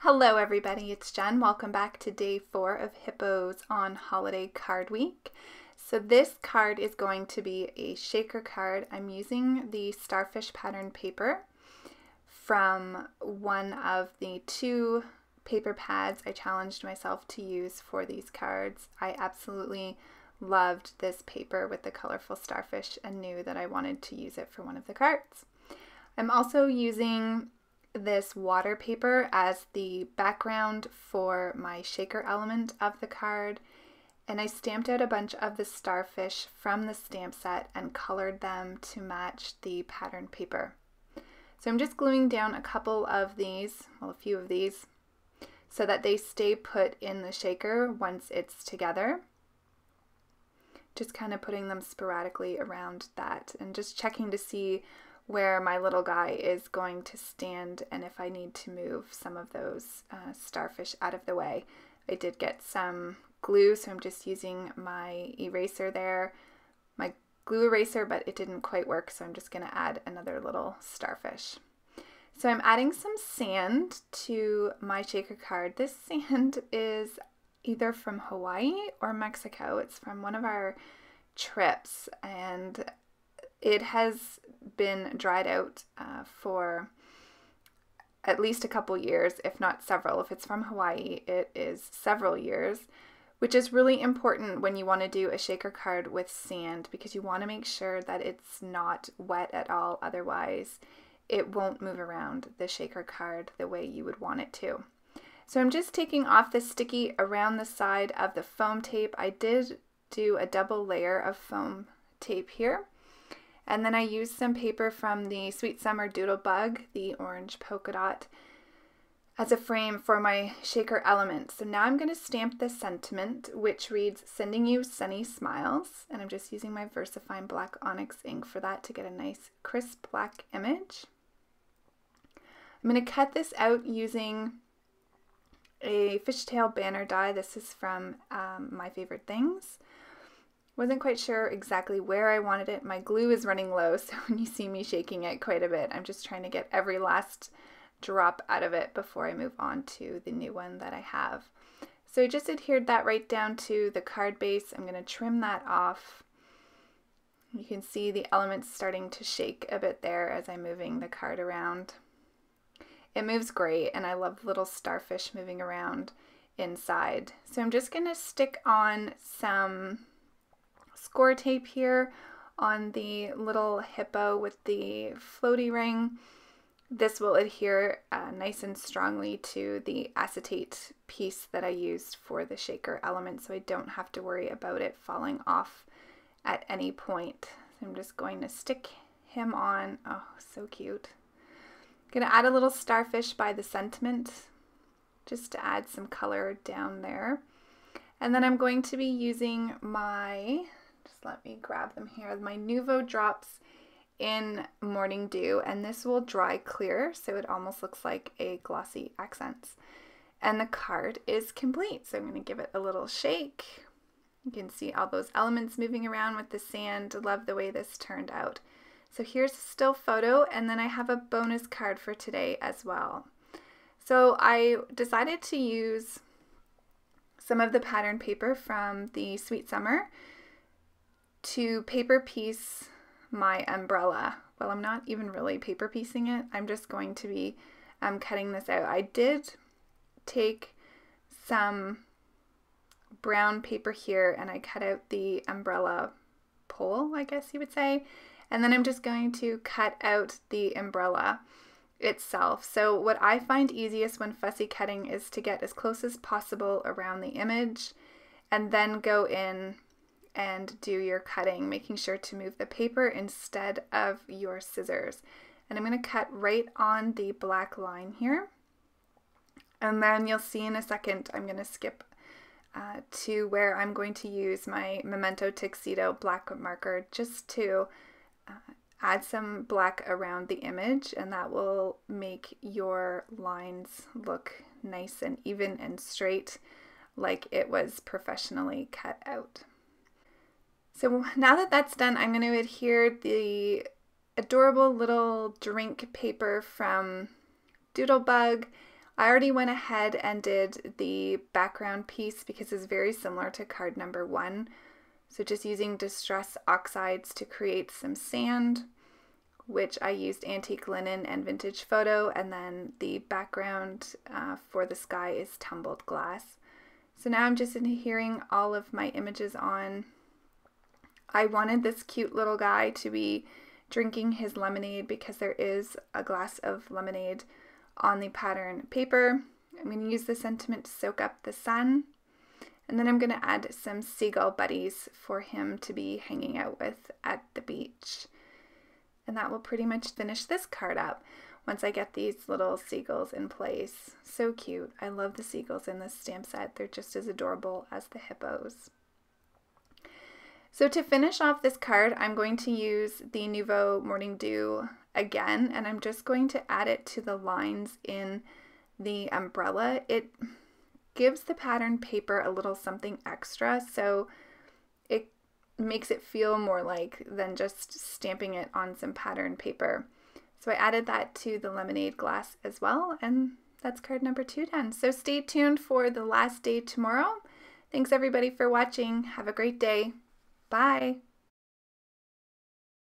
Hello everybody, it's Jen. Welcome back to day 4 of Hippos on Holiday Card Week. So this card is going to be a shaker card. I'm using the starfish pattern paper from one of the 2 paper pads I challenged myself to use for these cards. I absolutely loved this paper with the colorful starfish and knew that I wanted to use it for one of the cards. I'm also using this water paper as the background for my shaker element of the card, and I stamped out a bunch of the starfish from the stamp set and colored them to match the pattern paper. So I'm just gluing down a couple of these, well, a few of these, so that they stay put in the shaker once it's together. Just kind of putting them sporadically around that and just checking to see where my little guy is going to stand and if I need to move some of those starfish out of the way. I did get some glue, so I'm just using my eraser there, my glue eraser, but it didn't quite work, so I'm just going to add another little starfish. So I'm adding some sand to my shaker card. This sand is either from Hawaii or Mexico. It's from one of our trips, and it has been dried out for at least a couple years, if not several. If it's from Hawaii, it is several years, which is really important when you want to do a shaker card with sand, because you want to make sure that it's not wet at all. Otherwise, it won't move around the shaker card the way you would want it to. So I'm just taking off the sticky around the side of the foam tape. I did do a double layer of foam tape here. And then I used some paper from the Sweet Summer Doodle Bug, the orange polka dot, as a frame for my shaker element. So now I'm going to stamp the sentiment, which reads, "Sending you sunny smiles." And I'm just using my VersaFine black onyx ink for that to get a nice crisp black image. I'm going to cut this out using a fishtail banner die. This is from My Favorite Things. Wasn't quite sure exactly where I wanted it. My glue is running low, so when you see me shaking it quite a bit, I'm just trying to get every last drop out of it before I move on to the new one that I have. So I just adhered that right down to the card base. I'm going to trim that off. You can see the elements starting to shake a bit there as I'm moving the card around. It moves great, and I love little starfish moving around inside. So I'm just going to stick on some score tape here on the little hippo with the floaty ring. This will adhere nice and strongly to the acetate piece that I used for the shaker element, so I don't have to worry about it falling off at any point. So I'm just going to stick him on. Oh, so cute. I'm going to add a little starfish by the sentiment just to add some color down there. And then I'm going to be using my, just let me grab them here, my Nuvo drops in Morning Dew, and this will dry clear, so it almost looks like a glossy accents. And the card is complete, so I'm going to give it a little shake. You can see all those elements moving around with the sand. Love the way this turned out. So here's a still photo, and then I have a bonus card for today as well. So I decided to use some of the pattern paper from the Sweet Summer to paper piece my umbrella. Well, I'm not even really paper piecing it. I'm just going to be cutting this out. I did take some brown paper here and I cut out the umbrella pole, I guess you would say. And then I'm just going to cut out the umbrella itself. So what I find easiest when fussy cutting is to get as close as possible around the image and then go in and do your cutting, making sure to move the paper instead of your scissors. And I'm going to cut right on the black line here. And then you'll see in a second I'm going to skip to where I'm going to use my Memento Tuxedo black marker just to add some black around the image, and that will make your lines look nice and even and straight like it was professionally cut out. So now that that's done, I'm going to adhere the adorable little drink paper from Doodlebug I already went ahead and did the background piece because it's very similar to card number 1. So just using Distress Oxides to create some sand, which I used Antique Linen and Vintage Photo, and then the background for the sky is Tumbled Glass. So now I'm just adhering all of my images on. I wanted this cute little guy to be drinking his lemonade because there is a glass of lemonade on the pattern paper. I'm going to use the sentiment to soak up the sun. And then I'm going to add some seagull buddies for him to be hanging out with at the beach. And that will pretty much finish this card up once I get these little seagulls in place. So cute. I love the seagulls in this stamp set. They're just as adorable as the hippos. So to finish off this card, I'm going to use the Nouveau Morning Dew again, and I'm just going to add it to the lines in the umbrella. It gives the pattern paper a little something extra, so it makes it feel more like than just stamping it on some pattern paper. So I added that to the lemonade glass as well, and that's card number 2 done. So stay tuned for the last day tomorrow. Thanks everybody for watching. Have a great day. Bye.